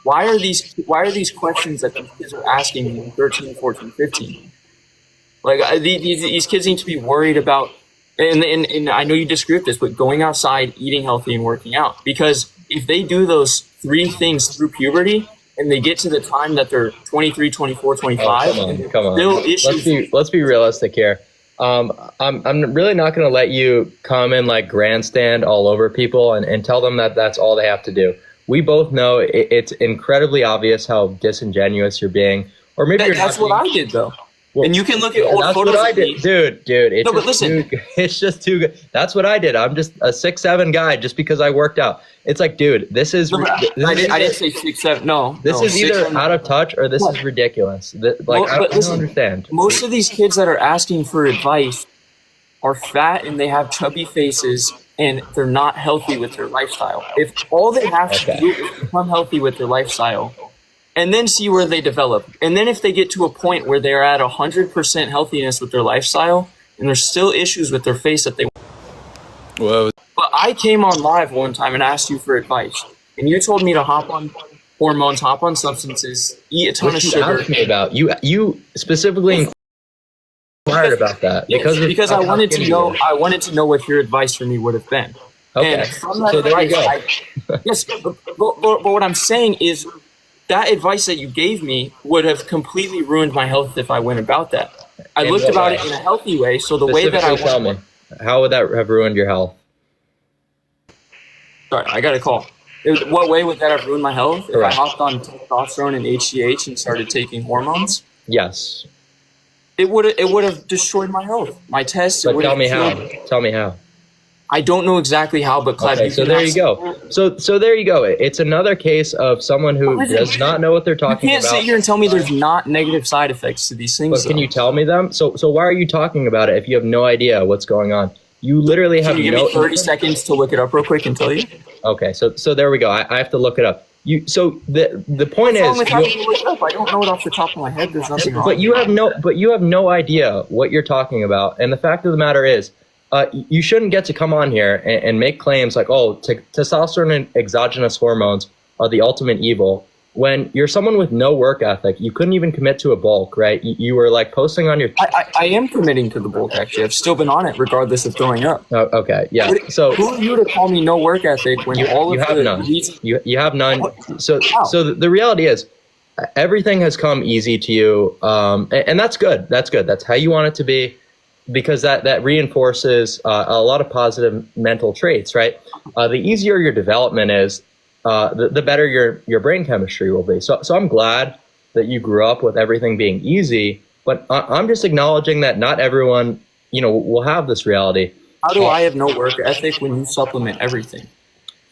why are these questions that these kids are asking me in 13, 14, 15? Like these kids need to be worried about, and I know you disagree with this, but going outside, eating healthy, and working out. Because if they do those three things through puberty, and they get to the time that they're 23, 24, 25, come on. Still issues. Let's be realistic here. I'm really not going to let you come and like grandstand all over people and tell them that that's all they have to do. We both know it's incredibly obvious how disingenuous you're being, or maybe that's what I did though. Well, and you can look at old photos of me. Dude. It's just too good. That's what I did. I'm just a 6'7" guy just because I worked out. It's like, dude, this is. I didn't say 6'7". No, this is either out of touch or this is ridiculous. I don't understand. Most of these kids that are asking for advice are fat and they have chubby faces and they're not healthy with their lifestyle. If all they have to do is become healthy with their lifestyle, and then see where they develop. And then if they get to a point where they're at 100% healthiness with their lifestyle, and there's still issues with their face that they... Whoa. But I came on live one time and asked you for advice. And you told me to hop on hormones, hop on substances, eat a ton of sugar. What you asked me about. You specifically inquired about that. Because I wanted to know what your advice for me would have been. Okay, and from that advice, yes, but what I'm saying is, that advice that you gave me would have completely ruined my health if I went about that. I looked about it in a healthy way, so the way that I tell me, how would that have ruined your health? Sorry, I got a call. What way would that have ruined my health? Correct. If I hopped on testosterone and HGH and started taking hormones? Yes. It would have destroyed my health. My tests. But tell me how. Tell me how. I don't know exactly how, but Clav, okay, so there you go. So there you go. It's another case of someone who does not know what they're talking about. You can't sit here and tell me there's not negative side effects to these things. But can you tell me them? So why are you talking about it if you have no idea what's going on? You literally have. Can you give me 30 seconds to look it up real quick and tell you? Okay, so there we go. I have to look it up. So the point is, with having to look it up? I don't know it off the top of my head. There's nothing wrong. But you have no idea what you're talking about. And the fact of the matter is, you shouldn't get to come on here and make claims like, oh, testosterone and exogenous hormones are the ultimate evil. When you're someone with no work ethic, you couldn't even commit to a bulk, right? You were like posting on your... I am committing to the bulk, actually. I've still been on it regardless of throwing up. Oh, okay, yeah. So who are you to call me no work ethic when you have none? You have none. So the reality is, everything has come easy to you, and that's good. That's good. That's how you want it to be, because that reinforces a lot of positive mental traits, right? The easier your development is, the better your brain chemistry will be. So I'm glad that you grew up with everything being easy, but I'm just acknowledging that not everyone, will have this reality. How do I have no work ethic when you supplement everything?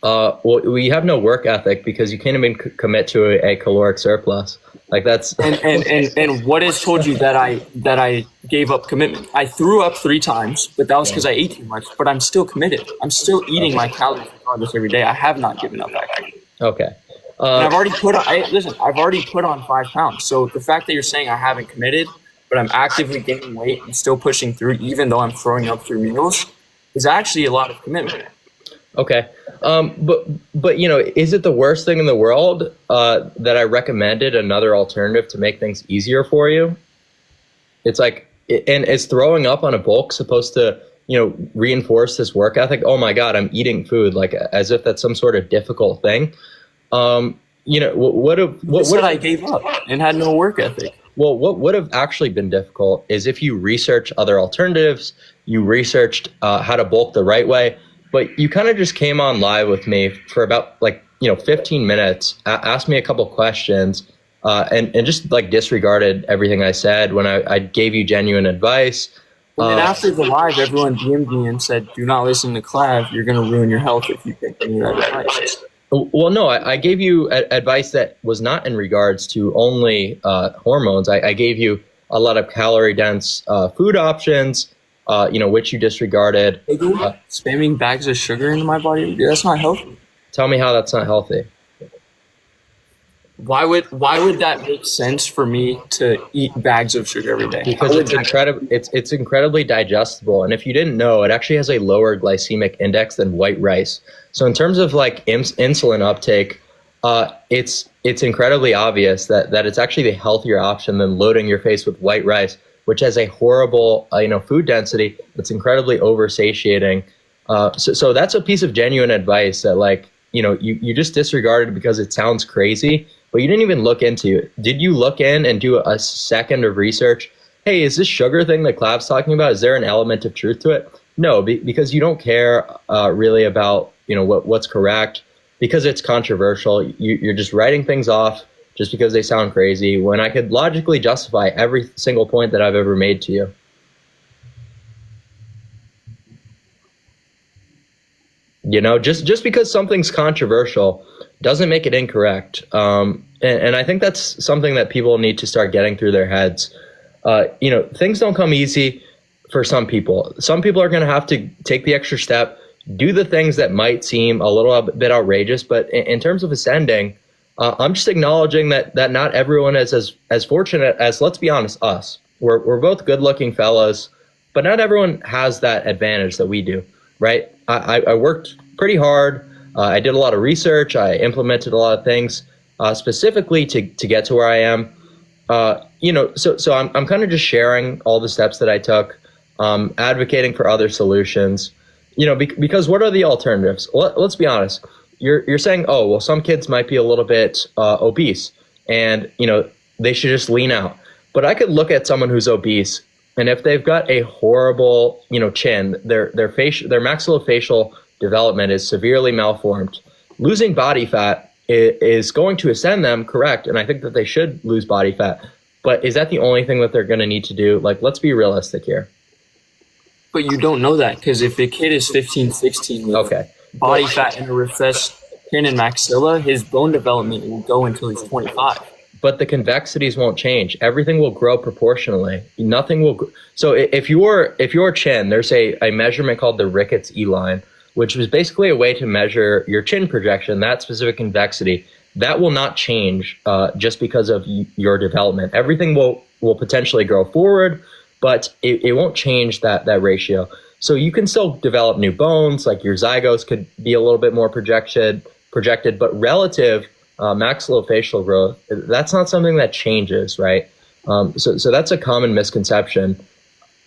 Well, we have no work ethic because you can't even commit to a caloric surplus. Like that's and what has told you that I gave up commitment? I threw up 3 times, but that was because I ate too much. But I'm still committed. I'm still eating my calories regardless every day. I have not given up actually. Okay. And I've already put on 5 pounds. So the fact that you're saying I haven't committed, but I'm actively gaining weight and still pushing through, even though I'm throwing up through meals, is actually a lot of commitment. Okay. But is it the worst thing in the world that I recommended another alternative to make things easier for you? It's like, and is throwing up on a bulk supposed to, reinforce this work ethic? Oh my God, I'm eating food, like as if that's some sort of difficult thing. What I gave up and had no work ethic. Well, what would have actually been difficult is if you research other alternatives, you researched how to bulk the right way. But you kind of just came on live with me for about 15 minutes, asked me a couple questions, and just like disregarded everything I said when I gave you genuine advice. And then after the live, everyone DM'd me and said, "Do not listen to Clav. You're going to ruin your health if you take any of that advice." Well, no, I gave you advice that was not in regards to only hormones. I gave you a lot of calorie-dense food options. Which you disregarded. Spamming bags of sugar into my body, that's not healthy. Tell me how that's not healthy. Why would that make sense for me to eat bags of sugar every day? Because it's incredibly digestible, and if you didn't know, it actually has a lower glycemic index than white rice. So in terms of like insulin uptake, it's it's incredibly obvious that it's actually the healthier option than loading your face with white rice, which has a horrible, food density that's incredibly oversatiating. So that's a piece of genuine advice that, like, you just disregarded because it sounds crazy, but you didn't even look into it. Did you look in and do a second of research? Hey, is this sugar thing that Clav's talking about, is there an element of truth to it? No, because you don't care really about what's correct, because it's controversial. You're just writing things off just because they sound crazy, when I could logically justify every single point that I've ever made to you. Just because something's controversial doesn't make it incorrect. And I think that's something that people need to start getting through their heads. Things don't come easy for some people. Some people are going to have to take the extra step, do the things that might seem a little bit outrageous. But in terms of ascending, I'm just acknowledging that not everyone is as fortunate as, let's be honest, us. We're both good-looking fellows, but not everyone has that advantage that we do, right? I worked pretty hard. I did a lot of research. I implemented a lot of things specifically to get to where I am. So I'm kind of just sharing all the steps that I took, advocating for other solutions, because what are the alternatives? Let's be honest. You're saying, oh, well, some kids might be a little bit obese and, they should just lean out. But I could look at someone who's obese, and if they've got a horrible, chin, their maxillofacial development is severely malformed, losing body fat is going to ascend them, correct? And I think that they should lose body fat. But is that the only thing that they're going to need to do? Like, let's be realistic here. But you don't know that, because if the kid is 15, 16, with body fat and a recessed chin and maxilla, his bone development will go until he's 25. But the convexities won't change. Everything will grow proportionally. Nothing will. So if your chin, there's a measurement called the Ricketts E-line, which was basically a way to measure your chin projection, that specific convexity. That will not change just because of your development. Everything will potentially grow forward, but it won't change that ratio. So you can still develop new bones, like your zygos could be a little bit more projected, but relative maxillofacial growth, that's not something that changes, right? So that's a common misconception.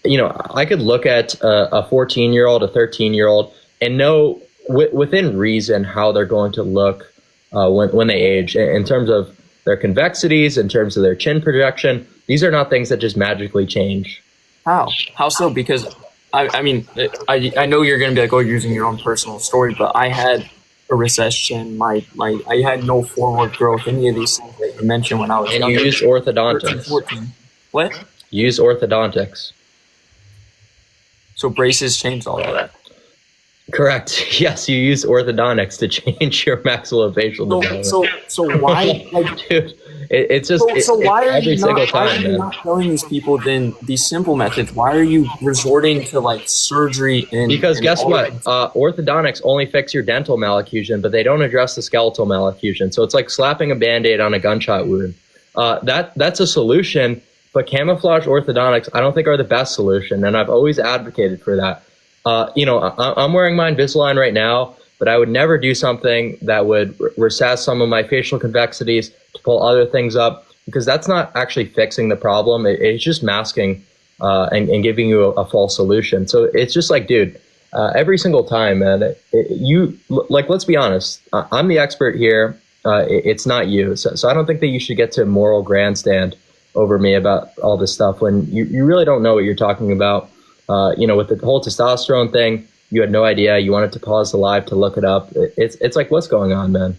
I could look at a 14-year-old, a 13-year-old, and know within reason how they're going to look when they age, in terms of their convexities, in terms of their chin projection. These are not things that just magically change. How so? Because I mean, I know you're going to be like, oh, you're using your own personal story, but I had a recessed chin. I had no forward growth, any of these things that you mentioned when I was younger. And you use orthodontics. 13, 14. What? Use orthodontics. So braces changed all of that. Correct. Yes, you use orthodontics to change your maxillofacial development. So why, like, dude? It's just why are every you single not, time, why are you not telling these people then these simple methods? Why are you resorting to like surgery and because and guess what? Orthodontics only fix your dental malocclusion, but they don't address the skeletal malocclusion. So it's like slapping a Band-Aid on a gunshot wound. That's a solution, but camouflage orthodontics I don't think are the best solution, and I've always advocated for that. I'm wearing my Invisalign right now, but I would never do something that would recess some of my facial convexities to pull other things up, because that's not actually fixing the problem. It's just masking and giving you a false solution. So it's just like, dude, every single time, man, let's be honest. I'm the expert here. It's not you. So I don't think that you should get to moral grandstand over me about all this stuff when you really don't know what you're talking about. With the whole testosterone thing, you had no idea. You wanted to pause the live to look it up. It's like, what's going on, man?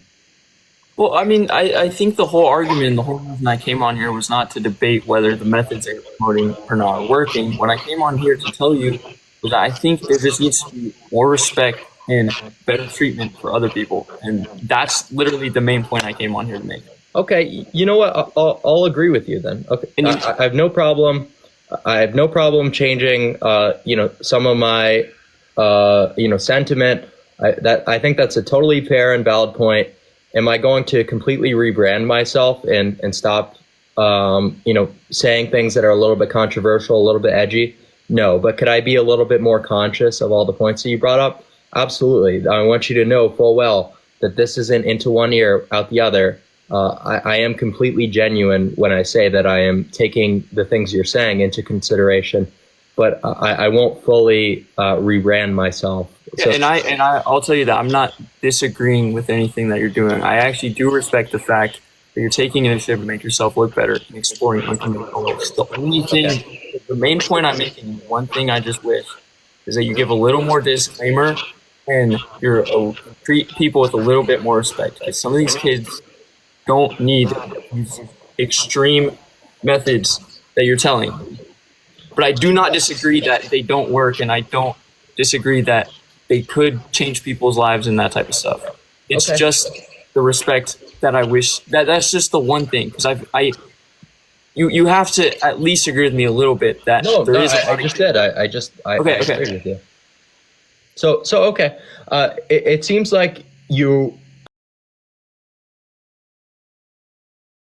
Well, I mean, I think the whole argument, the whole reason I came on here was not to debate whether the methods they're promoting are not working. What I came on here to tell you was that I think there just needs to be more respect and better treatment for other people. And that's literally the main point I came on here to make. Okay, you know what? I'll agree with you then. Okay, I have no problem. I have no problem changing, some of my, sentiment. I think that's a totally fair and valid point. Am I going to completely rebrand myself and stop, saying things that are a little bit controversial, a little bit edgy? No, but could I be a little bit more conscious of all the points that you brought up? Absolutely. I want you to know full well that this isn't into one ear, out the other. I am completely genuine when I say that I am taking the things you're saying into consideration, but I won't fully rebrand myself. So, I'll tell you that I'm not disagreeing with anything that you're doing. I actually do respect the fact that you're taking initiative to make yourself look better and exploring unconventional ways. The only thing, the main point I'm making, one thing I just wish is that you give a little more disclaimer and treat people with a little bit more respect. Because some of these kids don't need these extreme methods that you're telling. But I do not disagree that they don't work, and I don't disagree that they could change people's lives and that type of stuff. It's just the respect that I wish that's just the one thing, because you have to at least agree with me a little bit that there is. I just did. I agree with you. So okay. It seems like you